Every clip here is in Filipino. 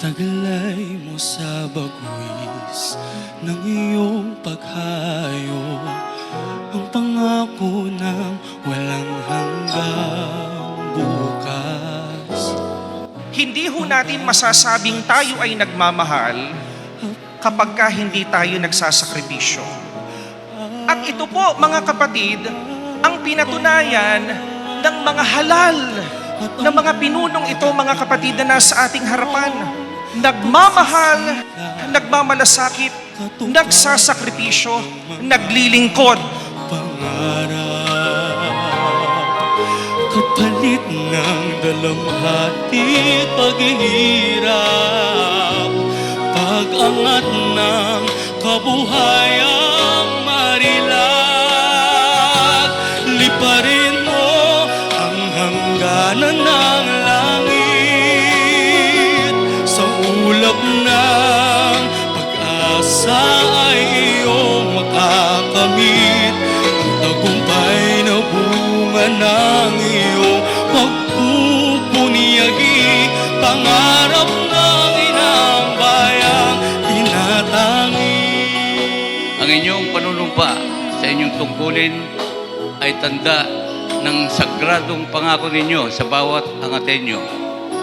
Taglay mo sa bagwis ng iyong paghayo, ang pangako ng walang hanggang bukas. Hindi ho natin masasabing tayo ay nagmamahal kapag hindi tayo nagsasakripisyo. At ito po, mga kapatid, ang pinatunayan ng mga halal na mga pinunong ito, mga kapatid, na nasa ating harapan. Nagmamahal, nagmamalasakit, nagsasakripisyo, naglilingkod. Kapalit ng dalamhati paghihirap, pag-angat ng kabuhayang marilag. Liparin mo ang hangganan ng langit, sa ulap ng pag-asa ay iyong makakamit ang tagumpay na bunga ng iyong pagpupunyagi, pangarap ng inang bayang tinatangi. Ang inyong panunumpa sa inyong tungkulin ay tanda ng sagradong pangako ninyo sa bawat angatenyo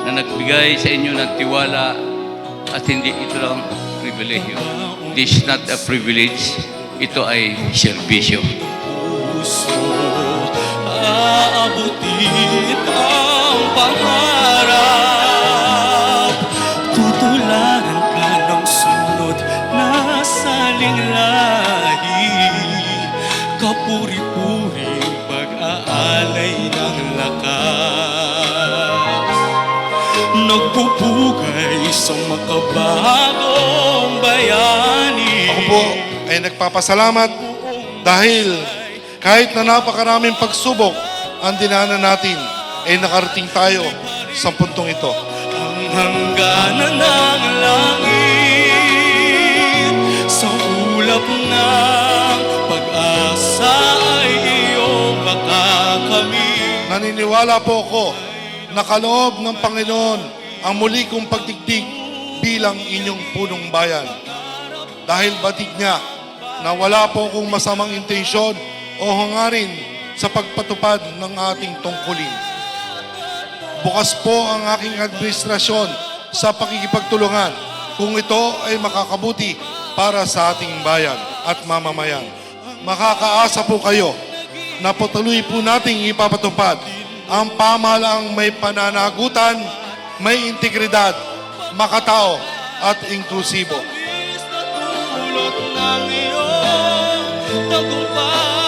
na nagbigay sa inyo ng tiwala, at hindi ito lang pribilehyo. This is not a privilege, ito ay serbisyo. Puso, aabutin ang pangarap, tutularan ka ng sunod na salinglahi, kapuri-puring pag-aalay ng lakas, nagpupugay sa makabagong bayani. Ako po ay nagpapasalamat dahil kahit na napakaraming pagsubok ang dinanan natin, ay nakarating tayo sa puntong ito. Ang hangganan ng langit, sa ulap ng pag-asa ay iyong makakamit. Naniniwala po ako na kaloob ng Panginoon ang muli kong pagdigdig bilang inyong punong bayan. Dahil batid niya na wala po akong masamang intensyon o hangarin sa pagpatupad ng ating tungkulin. Bukas po ang aking administrasyon sa pakikipagtulungan kung ito ay makakabuti para sa ating bayan at mamamayan. Makakaasa po kayo na patuloy po nating ipapatupad ang pamahalaang may pananagutan, may integridad, makatao at inklusibo. Tulot ng iyong tagumpay.